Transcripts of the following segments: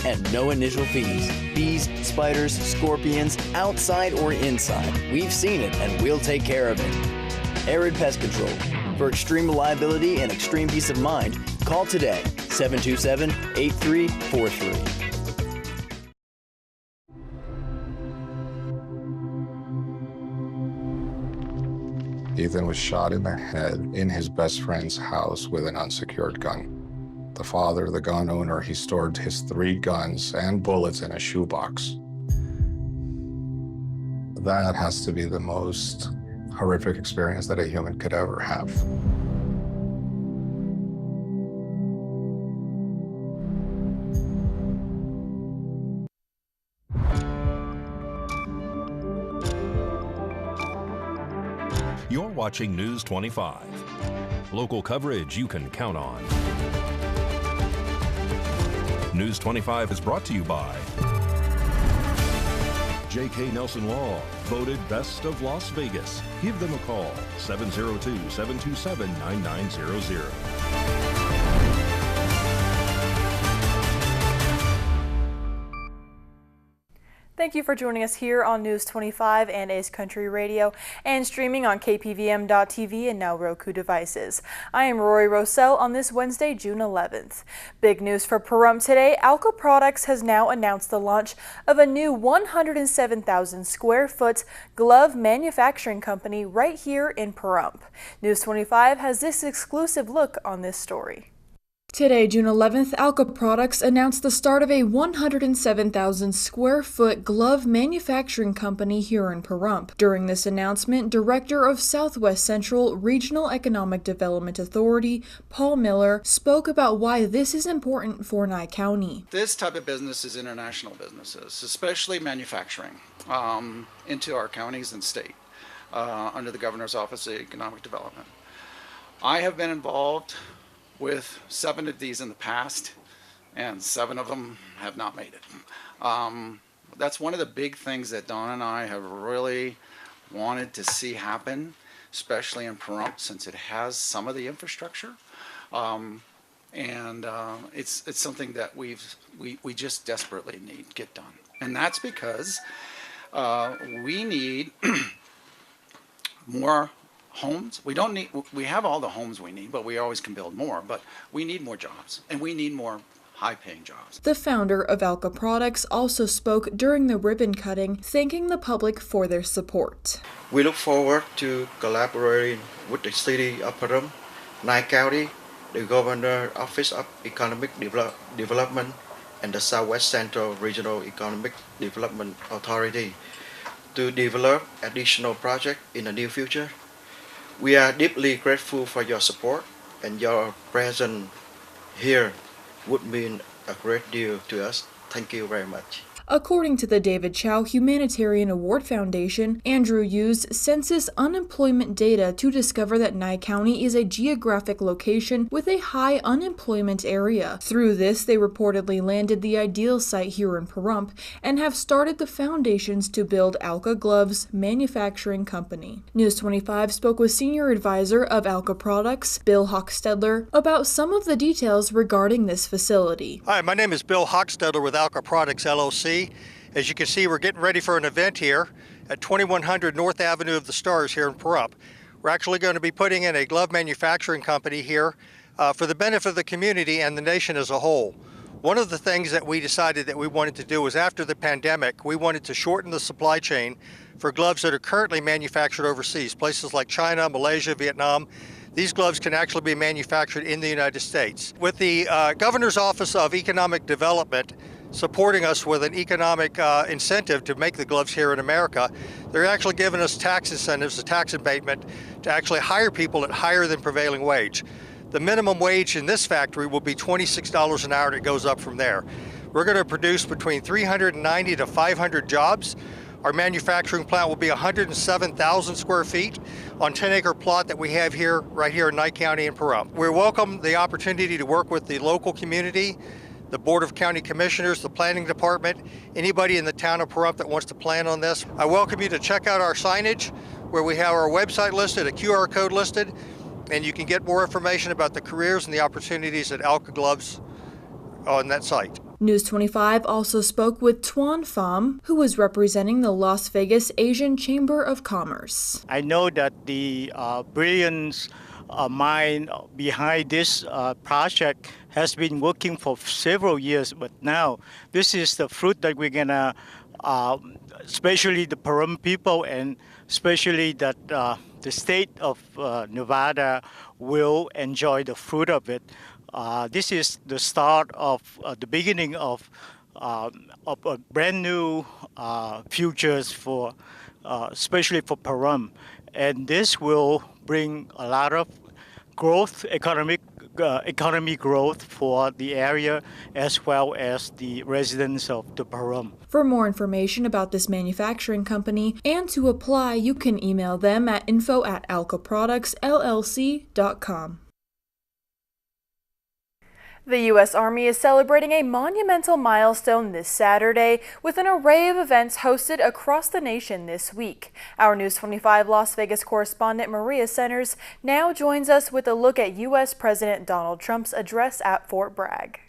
and no initial fees. Bees, spiders, scorpions, outside or inside. We've seen it and we'll take care of it. Arid Pest Control. For extreme reliability and extreme peace of mind, call today, 727-8343. Ethan was shot in the head in his best friend's house with an unsecured gun. The father, the gun owner, he stored his 3 guns and bullets in a shoebox. That has to be the most horrific experience that a human could ever have. You're watching News 25. Local coverage you can count on. News 25 is brought to you by J.K. Nelson Law, voted Best of Las Vegas. Give them a call, 702-727-9900. Thank you for joining us here on News 25 and Ace Country Radio and streaming on KPVM.TV and now Roku devices. I am Rory Rossell on this Wednesday, June 11th. Big news for Pahrump today. Alka Products has now announced the launch of a new 107,000 square foot glove manufacturing company right here in Pahrump. News 25 has this exclusive look on this story. Today, June 11th, Alka Products announced the start of a 107,000 square foot glove manufacturing company here in Pahrump. During this announcement, Director of Southwest Central Regional Economic Development Authority, Paul Miller, spoke about why this is important for Nye County. This type of business is international businesses, especially manufacturing, into our counties and state, under the Governor's Office of Economic Development. I have been involved with 7 of these in the past, and 7 of them have not made it. That's one of the big things that Don and I have really wanted to see happen, especially in Pahrump, since it has some of the infrastructure. It's something that we just desperately need to get done. And that's because we need more homes. We have all the homes we need, but we always can build more, but we need more jobs, and we need more high-paying jobs. The founder of Alka Products also spoke during the ribbon cutting, thanking the public for their support. We look forward to collaborating with the City of Pahrump, Nye County, the Governor's Office of Economic Development, and the Southwest Central Regional Economic Development Authority to develop additional projects in the near future. We are deeply grateful for your support, and your presence here would mean a great deal to us. Thank you very much. According to the David Chow Humanitarian Award Foundation, Andrew used census unemployment data to discover that Nye County is a geographic location with a high unemployment area. Through this, they reportedly landed the ideal site here in Pahrump and have started the foundations to build Alka Gloves Manufacturing Company. News 25 spoke with Senior Advisor of Alka Products, Bill Hochstedler, about some of the details regarding this facility. Hi, my name is Bill Hochstedler with Alka Products, LLC. As you can see, we're getting ready for an event here at 2100 North Avenue of the Stars here in Pahrump. We're actually going to be putting in a glove manufacturing company here for the benefit of the community and the nation as a whole. One of the things that we decided that we wanted to do was, after the pandemic, we wanted to shorten the supply chain for gloves that are currently manufactured overseas, places like China, Malaysia, Vietnam. These gloves can actually be manufactured in the United States. With the Governor's Office of Economic Development supporting us with an economic incentive to make the gloves here in America, they're actually giving us tax incentives, a tax abatement, to actually hire people at higher than prevailing wage. The minimum wage in this factory will be $26 an hour, and it goes up from there. We're going to produce between 390 to 500 jobs. Our manufacturing plant will be 107,000 square feet on 10-acre plot that we have here, right here in Nye County and Pahrump. We welcome the opportunity to work with the local community, the Board of County Commissioners, the Planning Department, anybody in the town of Pahrump that wants to plan on this. I welcome you to check out our signage, where we have our website listed, a QR code listed, and you can get more information about the careers and the opportunities at Alka Gloves on that site. News 25 also spoke with Tuan Pham, who was representing the Las Vegas Asian Chamber of Commerce. I know that the brilliant mind behind this project has been working for several years, but now this is the fruit that we're gonna, especially the Pahrump people and especially that the state of Nevada will enjoy the fruit of it. This is the start of the beginning of a brand new futures for, especially for Pahrump, and this will bring a lot of growth, economy growth for the area as well as the residents of the Pahrump. For more information about this manufacturing company and to apply, you can email them at info@alcaproductsllc.com. The U.S. Army is celebrating a monumental milestone this Saturday with an array of events hosted across the nation this week. Our News 25 Las Vegas correspondent Maria Centers now joins us with a look at U.S. President Donald Trump's address at Fort Bragg.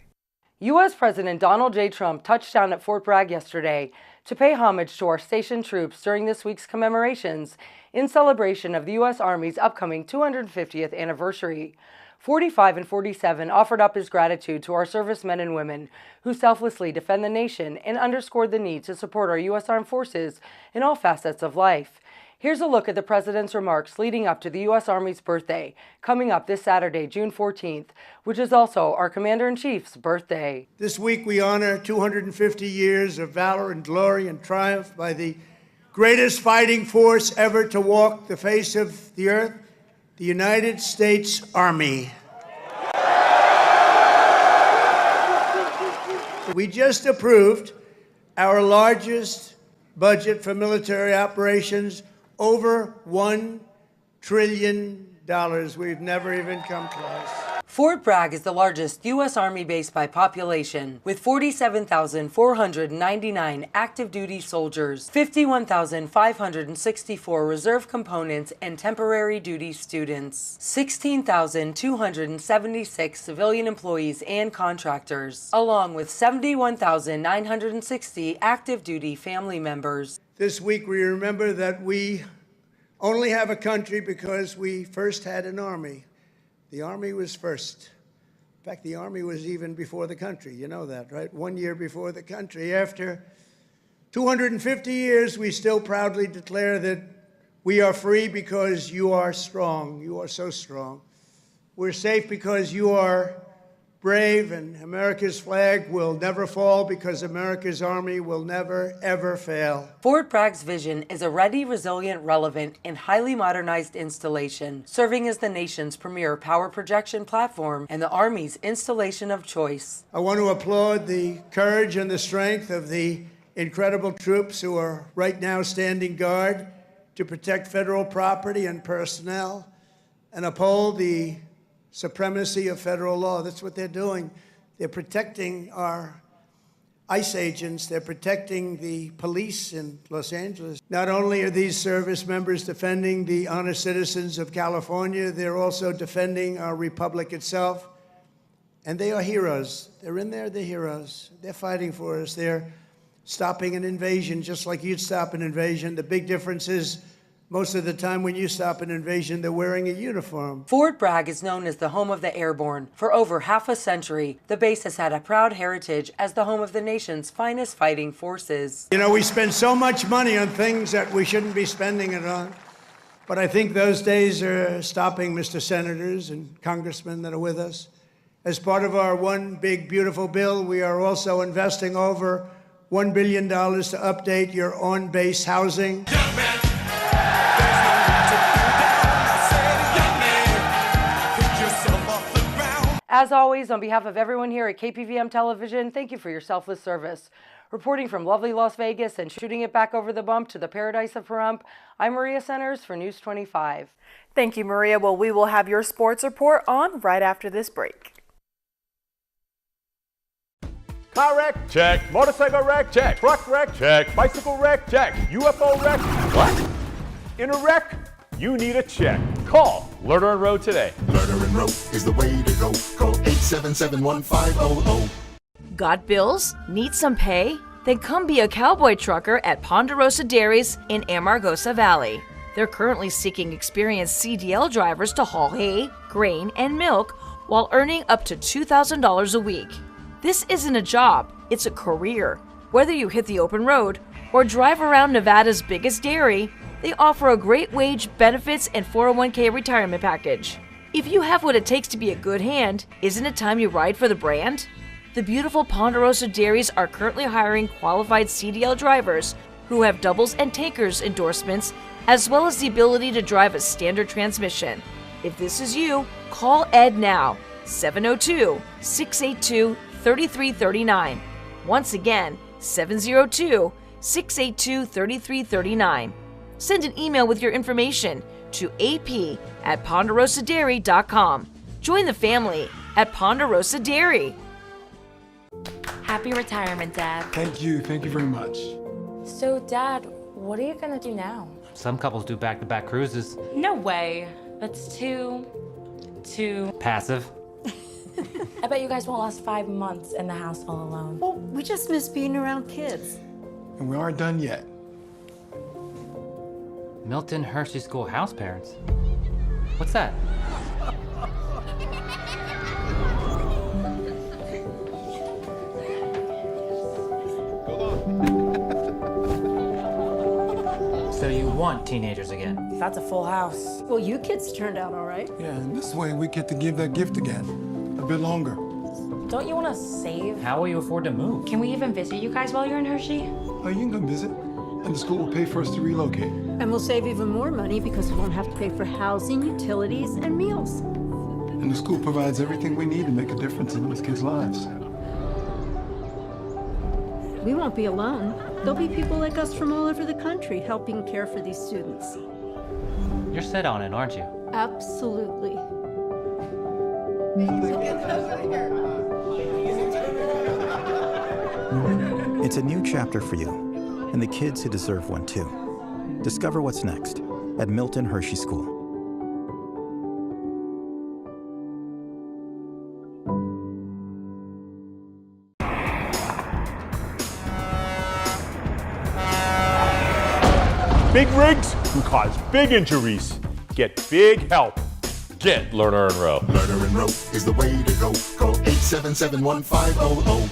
U.S. President Donald J. Trump touched down at Fort Bragg yesterday to pay homage to our stationed troops during this week's commemorations in celebration of the U.S. Army's upcoming 250th anniversary. 45 and 47 offered up his gratitude to our servicemen and women who selflessly defend the nation and underscored the need to support our U.S. Armed Forces in all facets of life. Here's a look at the President's remarks leading up to the U.S. Army's birthday, coming up this Saturday, June 14th, which is also our Commander-in-Chief's birthday. This week we honor 250 years of valor and glory and triumph by the greatest fighting force ever to walk the face of the earth, the United States Army. We just approved our largest budget for military operations, over $1 trillion. We've never even come close. Fort Bragg is the largest U.S. Army base by population, with 47,499 active duty soldiers, 51,564 reserve components and temporary duty students, 16,276 civilian employees and contractors, along with 71,960 active duty family members. This week we remember that we only have a country because we first had an army. The Army was first. In fact, the Army was even before the country. You know that, right? 1 year before the country. After 250 years, we still proudly declare that we are free because you are strong. You are so strong. We're safe because you are brave, and America's flag will never fall because America's Army will never, ever fail. Fort Bragg's vision is a ready, resilient, relevant, and highly modernized installation, serving as the nation's premier power projection platform and the Army's installation of choice. I want to applaud the courage and the strength of the incredible troops who are right now standing guard to protect federal property and personnel and uphold the supremacy of federal law. That's what they're doing. They're protecting our ICE agents. They're protecting the police in Los Angeles. Not only are these service members defending the honest citizens of California, they're also defending our republic itself. And they are heroes. They're in there, they're heroes. They're fighting for us. They're stopping an invasion just like you'd stop an invasion. The big difference is most of the time when you stop an invasion, they're wearing a uniform. Fort Bragg is known as the home of the airborne. For over half a century, the base has had a proud heritage as the home of the nation's finest fighting forces. You know, we spend so much money on things that we shouldn't be spending it on. But I think those days are stopping, Mr. Senators and congressmen that are with us. As part of our One Big Beautiful Bill, we are also investing over $1 billion to update your on-base housing. As always, on behalf of everyone here at KPVM Television, thank you for your selfless service. Reporting from lovely Las Vegas and shooting it back over the bump to the paradise of Pahrump, I'm Maria Centers for News 25. Thank you, Maria. Well, we will have your sports report on right after this break. Car wreck? Check. Motorcycle wreck? Check. Truck wreck? Check. Bicycle wreck? Check. UFO wreck? What? In a wreck? You need a check. Call Lerner and Rowe today. Lerner and Rowe is the way to go. Call 877-1500. Got bills? Need some pay? Then come be a cowboy trucker at Ponderosa Dairies in Amargosa Valley. They're currently seeking experienced CDL drivers to haul hay, grain, and milk while earning up to $2,000 a week. This isn't a job, it's a career. Whether you hit the open road or drive around Nevada's biggest dairy, they offer a great wage, benefits, and 401k retirement package. If you have what it takes to be a good hand, isn't it time you ride for the brand? The beautiful Ponderosa Dairies are currently hiring qualified CDL drivers who have doubles and tankers endorsements, as well as the ability to drive a standard transmission. If this is you, call Ed now, 702-682-3339. Once again, 702-682-3339. Send an email with your information to ap@ponderosadairy.com. Join the family at Ponderosa Dairy. Happy retirement, Dad. Thank you very much. So, Dad, what are you gonna do now? Some couples do back-to-back cruises. No way. That's too Passive. I bet you guys won't last 5 months in the house all alone. Well, we just miss being around kids. And we aren't done yet. Milton Hershey School house parents. What's that? So you want teenagers again? That's a full house. Well, you kids turned out all right. Yeah, and this way we get to give that gift again. A bit longer. Don't you want to save? How will you afford to move? Can we even visit you guys while you're in Hershey? Oh, you can come visit. And the school will pay for us to relocate. And we'll save even more money because we won't have to pay for housing, utilities, and meals. And the school provides everything we need to make a difference in those kids' lives. We won't be alone. There'll be people like us from all over the country helping care for these students. You're set on it, aren't you? Absolutely. It's a new chapter for you, and the kids who deserve one too. Discover what's next at Milton Hershey School. Big rigs can cause big injuries. Get big help. Get Lerner and Rowe. Lerner and Rowe is the way to go. Call 877-1500.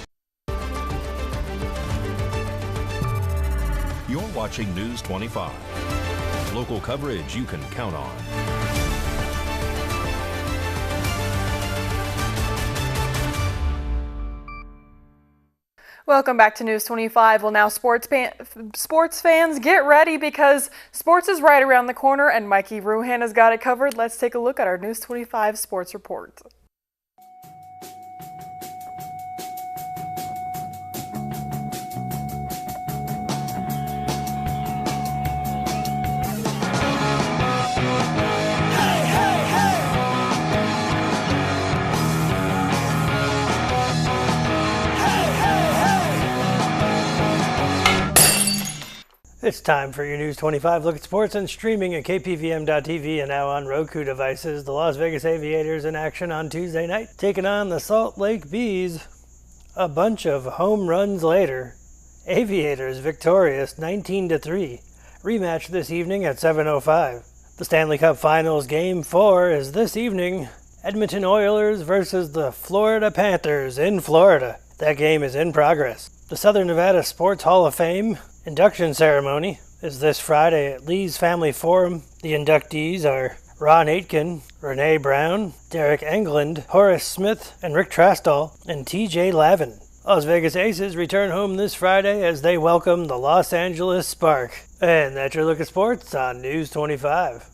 You're watching News 25. Local coverage you can count on. Welcome back to News 25. Well, now sports fans, get ready because sports is right around the corner and Mikey Ruhan has got it covered. Let's take a look at our News 25 sports report. It's time for your News 25 look at sports and streaming at KPVM.TV and now on Roku devices. The Las Vegas Aviators in action on Tuesday night, taking on the Salt Lake Bees. A bunch of home runs later, Aviators victorious 19-3. Rematch this evening at 7:05. The Stanley Cup Finals Game 4 is this evening. Edmonton Oilers versus the Florida Panthers in Florida. That game is in progress. The Southern Nevada Sports Hall of Fame induction ceremony is this Friday at Lee's Family Forum. The inductees are Ron Aitken, Renee Brown, Derek Englund, Horace Smith, and Rick Trastall, and TJ Lavin. Las Vegas Aces return home this Friday as they welcome the Los Angeles Spark. And that's your look at sports on News 25.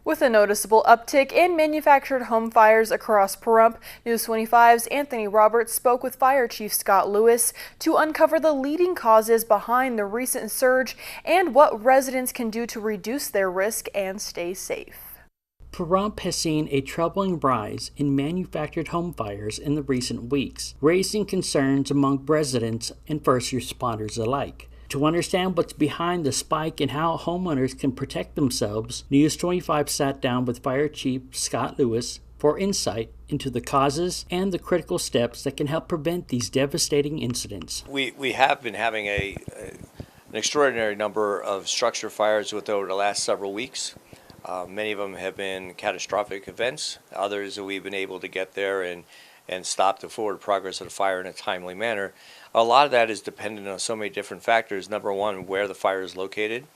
With a noticeable uptick in manufactured home fires across Pahrump, News 25's Anthony Roberts spoke with Fire Chief Scott Lewis to uncover the leading causes behind the recent surge and what residents can do to reduce their risk and stay safe. Pahrump has seen a troubling rise in manufactured home fires in the recent weeks, raising concerns among residents and first responders alike. To understand what's behind the spike and how homeowners can protect themselves, News 25 sat down with Fire Chief Scott Lewis for insight into the causes and the critical steps that can help prevent these devastating incidents. We have been having an extraordinary number of structure fires over the last several weeks. Many of them have been catastrophic events. Others we've been able to get there and stop the forward progress of the fire in a timely manner. A lot of that is dependent on so many different factors. Number one, where the fire is located.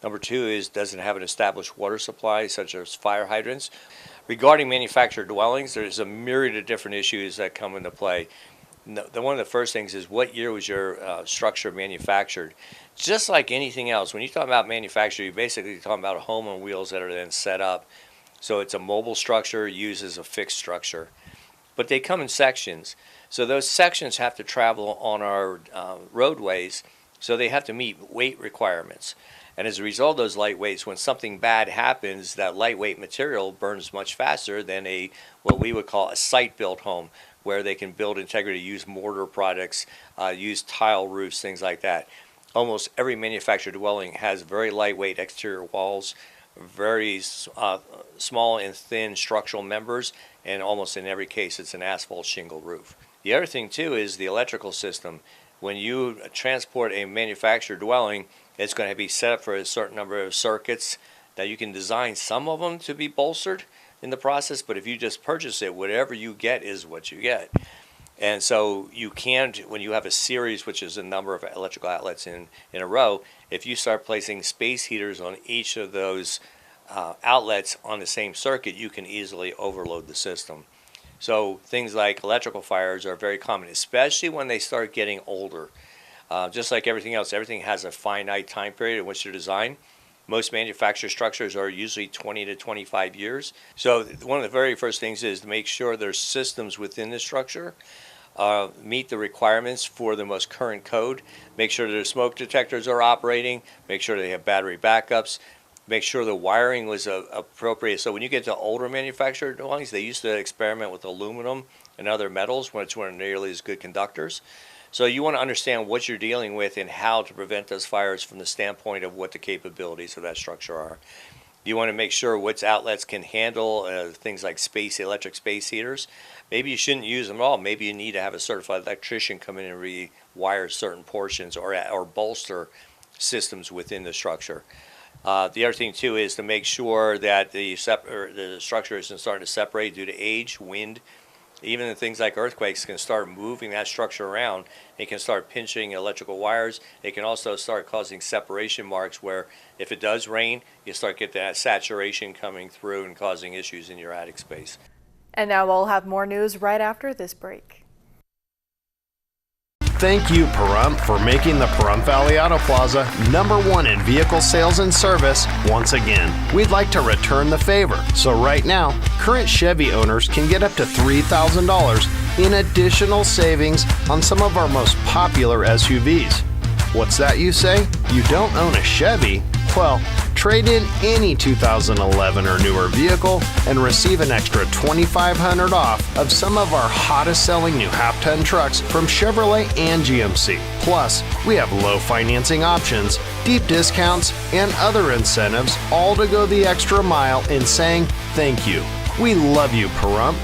Number two is, does it have an established water supply, such as fire hydrants? Regarding manufactured dwellings, there's a myriad of different issues that come into play. One of the first things is, what year was your structure manufactured? Just like anything else, when you talk about manufacture, you're basically talking about a home on wheels that are then set up. So it's a mobile structure, uses a fixed structure. But they come in sections. So those sections have to travel on our roadways, so they have to meet weight requirements. And as a result of those light weights, when something bad happens, that lightweight material burns much faster than what we would call a site-built home, where they can build integrity, use mortar products, use tile roofs, things like that. Almost every manufactured dwelling has very lightweight exterior walls, very small and thin structural members, and almost in every case it's an asphalt shingle roof. The other thing too is the electrical system. When you transport a manufactured dwelling, it's going to be set up for a certain number of circuits that you can design some of them to be bolstered in the process, but if you just purchase it, whatever you get is what you get. And so you can, when you have a series, which is a number of electrical outlets in a row, if you start placing space heaters on each of those outlets on the same circuit, you can easily overload the system. So things like electrical fires are very common, especially when they start getting older. Just like everything else, everything has a finite time period in which they're designed. Most manufactured structures are usually 20 to 25 years. So one of the very first things is to make sure there's systems within the structure meet the requirements for the most current code. Make sure their smoke detectors are operating. Make sure they have battery backups. Make sure the wiring was appropriate. So when you get to older manufactured dwellings, they used to experiment with aluminum and other metals, which weren't nearly as good conductors. So you want to understand what you're dealing with and how to prevent those fires from the standpoint of what the capabilities of that structure are. You want to make sure which outlets can handle things like electric space heaters. Maybe you shouldn't use them at all. Maybe you need to have a certified electrician come in and rewire certain portions or bolster systems within the structure. The other thing too is to make sure that the structure isn't starting to separate due to age, wind. Even things like earthquakes can start moving that structure around. It can start pinching electrical wires. It can also start causing separation marks where if it does rain, you start getting that saturation coming through and causing issues in your attic space. And now we'll have more news right after this break. Thank you, Pahrump, for making the Pahrump Valley Auto Plaza #1 in vehicle sales and service once again. We'd like to return the favor. So right now, current Chevy owners can get up to $3,000 in additional savings on some of our most popular SUVs. What's that, you say? You don't own a Chevy? Well, trade in any 2011 or newer vehicle and receive an extra $2,500 off of some of our hottest selling new half-ton trucks from Chevrolet and GMC. Plus, we have low financing options, deep discounts, and other incentives, all to go the extra mile in saying thank you. We love you, Pahrump.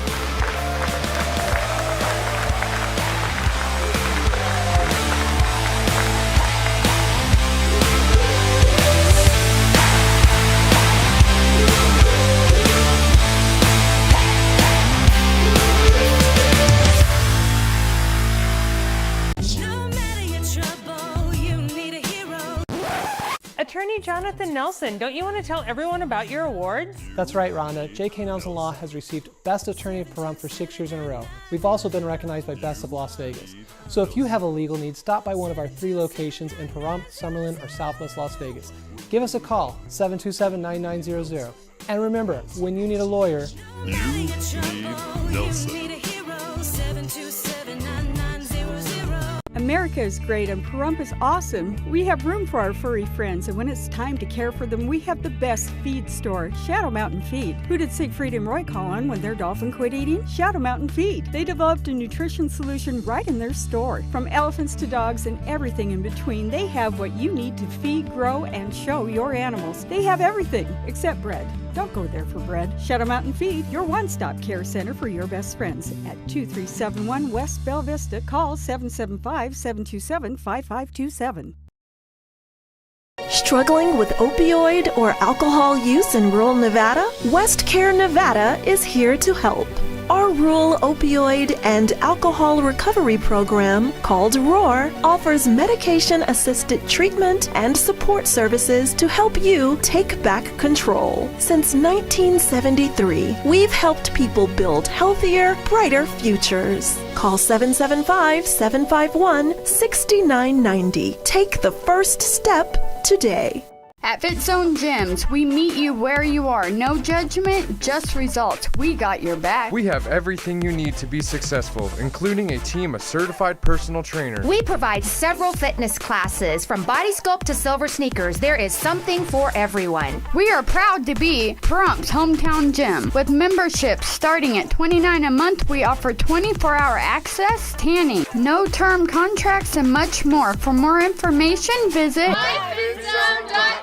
Attorney Jonathan Nelson, don't you want to tell everyone about your awards? That's right, Rhonda. J.K. Nelson Law has received Best Attorney of Pahrump for 6 years in a row. We've also been recognized by Best of Las Vegas. So if you have a legal need, stop by one of our 3 locations in Pahrump, Summerlin, or Southwest Las Vegas. Give us a call, 727-9900. And remember, when you need a lawyer, you need Nelson. America is great and Pahrump is awesome. We have room for our furry friends, and when it's time to care for them, we have the best feed store, Shadow Mountain Feed. Who did Siegfried and Roy call on when their dolphin quit eating? Shadow Mountain Feed. They developed a nutrition solution right in their store. From elephants to dogs and everything in between, they have what you need to feed, grow, and show your animals. They have everything except bread. Don't go there for bread. Shadow Mountain Feed, your one-stop care center for your best friends. At 2371 West Bell Vista, call 775-727-5527. Struggling with opioid or alcohol use in rural Nevada? West Care Nevada is here to help. Our rural opioid and alcohol recovery program, called ROAR, offers medication-assisted treatment and support services to help you take back control. Since 1973, we've helped people build healthier, brighter futures. Call 775-751-6990. Take the first step today. At Fit Zone Gyms, we meet you where you are. No judgment, just results. We got your back. We have everything you need to be successful, including a team of certified personal trainers. We provide several fitness classes, from body sculpt to silver sneakers. There is something for everyone. We are proud to be Pahrumph's hometown gym. With memberships starting at $29 a month, we offer 24-hour access, tanning, no-term contracts, and much more. For more information, visit myfitzone.com.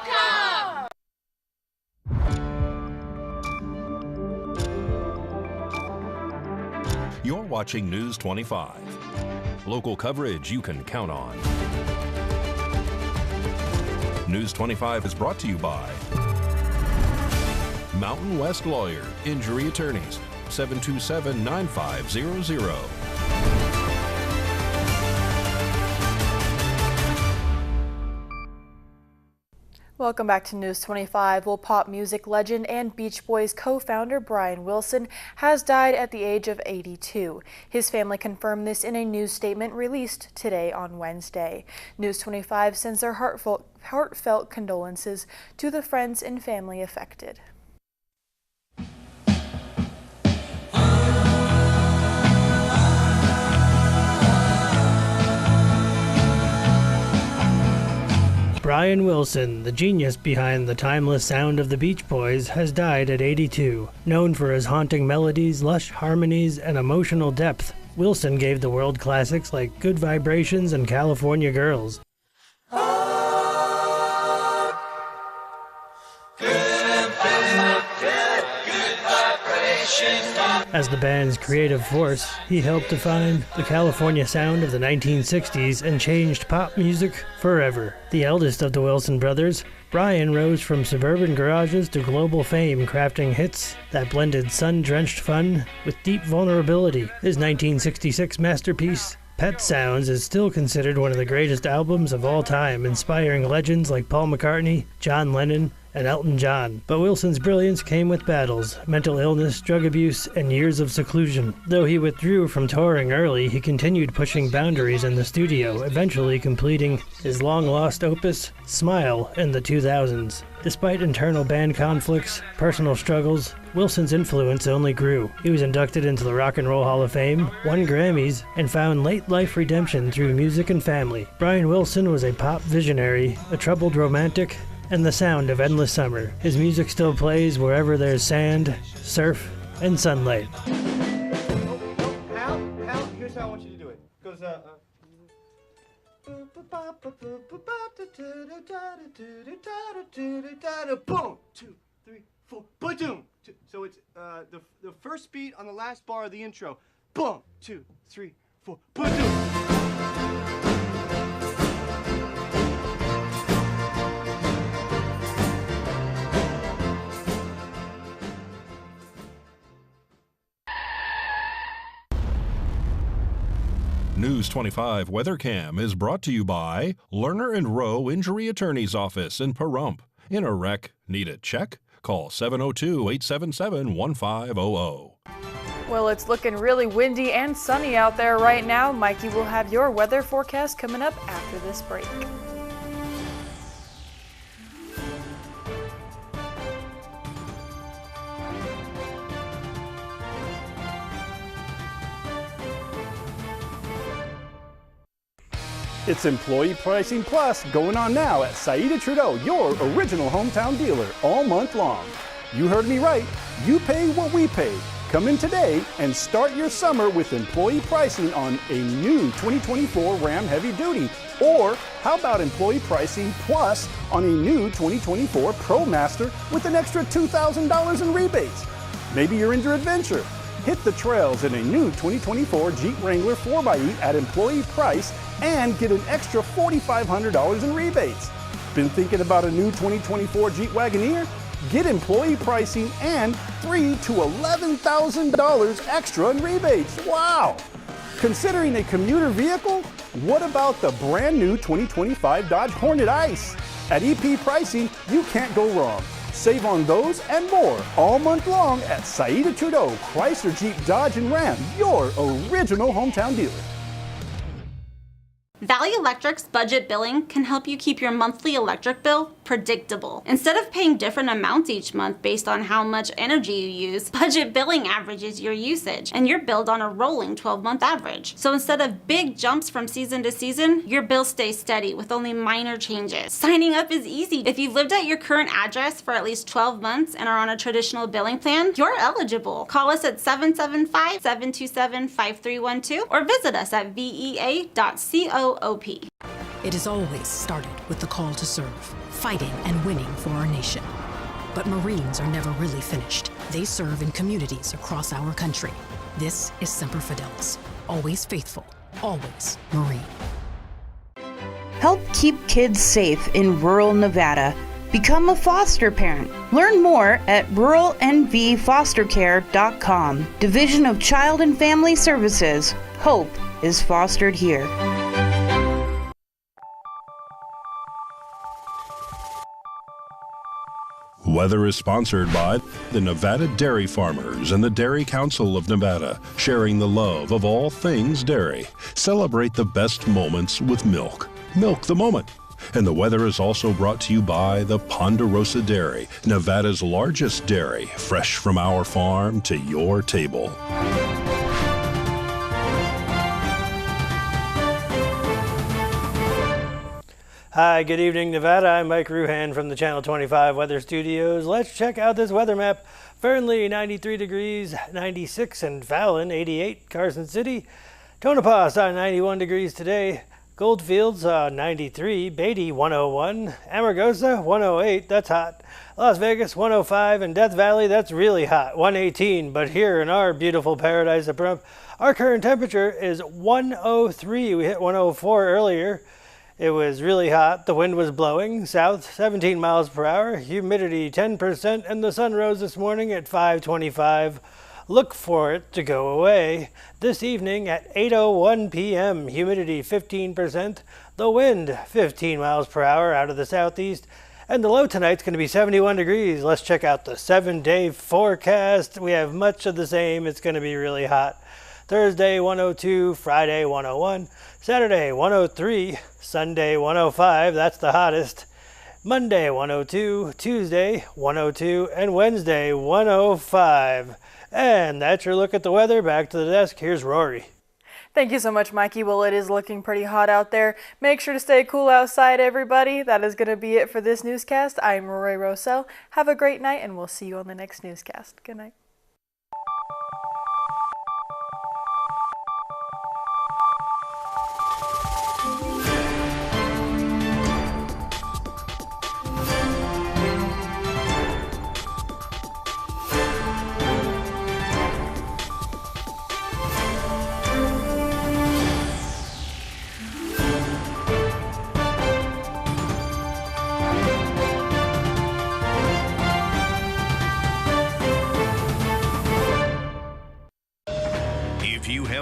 You're watching News 25. Local coverage you can count on. News 25 is brought to you by Mountain West Lawyer, Injury Attorneys, 727-9500. Welcome back to News 25. Well, pop music legend and Beach Boys co-founder Brian Wilson has died at the age of 82. His family confirmed this in a news statement released today on Wednesday. News 25 sends their heartfelt condolences to the friends and family affected. Brian Wilson, the genius behind the timeless sound of the Beach Boys, has died at 82. Known for his haunting melodies, lush harmonies, and emotional depth, Wilson gave the world classics like Good Vibrations and California Girls. As the band's creative force, he helped define the California sound of the 1960s and changed pop music forever. The eldest of the Wilson brothers, Brian rose from suburban garages to global fame, crafting hits that blended sun-drenched fun with deep vulnerability. His 1966 masterpiece, Pet Sounds, is still considered one of the greatest albums of all time, inspiring legends like Paul McCartney, John Lennon, and Elton John. But Wilson's brilliance came with battles, mental illness, drug abuse, and years of seclusion. Though he withdrew from touring early, he continued pushing boundaries in the studio, eventually completing his long-lost opus, Smile, in the 2000s. Despite internal band conflicts, personal struggles, Wilson's influence only grew. He was inducted into the Rock and Roll Hall of Fame, won Grammys, and found late life redemption through music and family. Brian Wilson was a pop visionary, a troubled romantic, and the sound of endless summer. His music still plays wherever there's sand, surf, and sunlight. Al, here's how I want you to do it. It goes, boom, 2, 3, 4, ba-doom. So it's the first beat on the last bar of the intro. Boom, 2, 3, 4, ba-doom. News 25 WeatherCam is brought to you by Lerner & Rowe Injury Attorney's Office in Pahrump. In a wreck, need a check? Call 702-877-1500. Well, it's looking really windy and sunny out there right now. Mikey will have your weather forecast coming up after this break. It's Employee Pricing Plus going on now at Saida Trudeau, your original hometown dealer, all month long. You heard me right. You pay what we pay. Come in today and start your summer with employee pricing on a new 2024 Ram Heavy Duty. Or how about employee pricing plus on a new 2024 ProMaster with an extra $2,000 in rebates? Maybe you're into adventure. Hit the trails in a new 2024 Jeep Wrangler 4xe at employee price and get an extra $4,500 in rebates. Been thinking about a new 2024 Jeep Wagoneer? Get employee pricing and $3,000 to $11,000 extra in rebates. Wow! Considering a commuter vehicle? What about the brand new 2025 Dodge Hornet Ice? At EP Pricing, you can't go wrong. Save on those and more all month long at Saida Trudeau, Chrysler, Jeep, Dodge, and Ram, your original hometown dealer. Valley Electric's budget billing can help you keep your monthly electric bill predictable. Instead of paying different amounts each month based on how much energy you use, budget billing averages your usage, and you're billed on a rolling 12-month average. So instead of big jumps from season to season, your bill stays steady with only minor changes. Signing up is easy. If you've lived at your current address for at least 12 months and are on a traditional billing plan, you're eligible. Call us at 775-727-5312 or visit us at vea.co. It has always started with the call to serve, fighting and winning for our nation. But Marines are never really finished. They serve in communities across our country. This is Semper Fidelis, always faithful, always Marine. Help keep kids safe in rural Nevada. Become a foster parent. Learn more at ruralnvfostercare.com. Division of Child and Family Services. Hope is fostered here. Weather is sponsored by the Nevada Dairy Farmers and the Dairy Council of Nevada, sharing the love of all things dairy. Celebrate the best moments with milk. Milk the moment. And the weather is also brought to you by the Ponderosa Dairy, Nevada's largest dairy, fresh from our farm to your table. Hi, good evening, Nevada. I'm Mike Ruhan from the Channel 25 Weather Studios. Let's check out this weather map. Fernley, 93 degrees, 96 in Fallon, 88 Carson City. Tonopah saw 91 degrees today. Goldfields 93, Beatty 101, Amargosa 108, that's hot. Las Vegas 105, and Death Valley, that's really hot, 118. But here in our beautiful paradise of Pahrump, our current temperature is 103. We hit 104 earlier. It was really hot. The wind was blowing south 17 miles per hour, humidity 10%, and the sun rose this morning at 5:25. Look for it to go away. This evening at 8:01 p.m., humidity 15%, the wind 15 miles per hour out of the southeast, and the low tonight's going to be 71 degrees. Let's check out the 7-day forecast. We have much of the same. It's going to be really hot. Thursday 102, Friday 101, Saturday 103, Sunday 105, that's the hottest. Monday 102, Tuesday 102, and Wednesday 105. And that's your look at the weather. Back to the desk. Here's Rory. Thank you so much, Mikey. Well, it is looking pretty hot out there. Make sure to stay cool outside, everybody. That is going to be it for this newscast. I'm Rory Rossell. Have a great night, and we'll see you on the next newscast. Good night.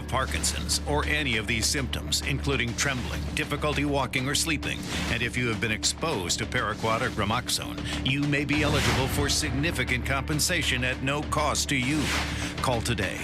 Parkinson's or any of these symptoms, including trembling, difficulty walking or sleeping, and if you have been exposed to paraquat or gramoxone, you may be eligible for significant compensation at no cost to you. Call today.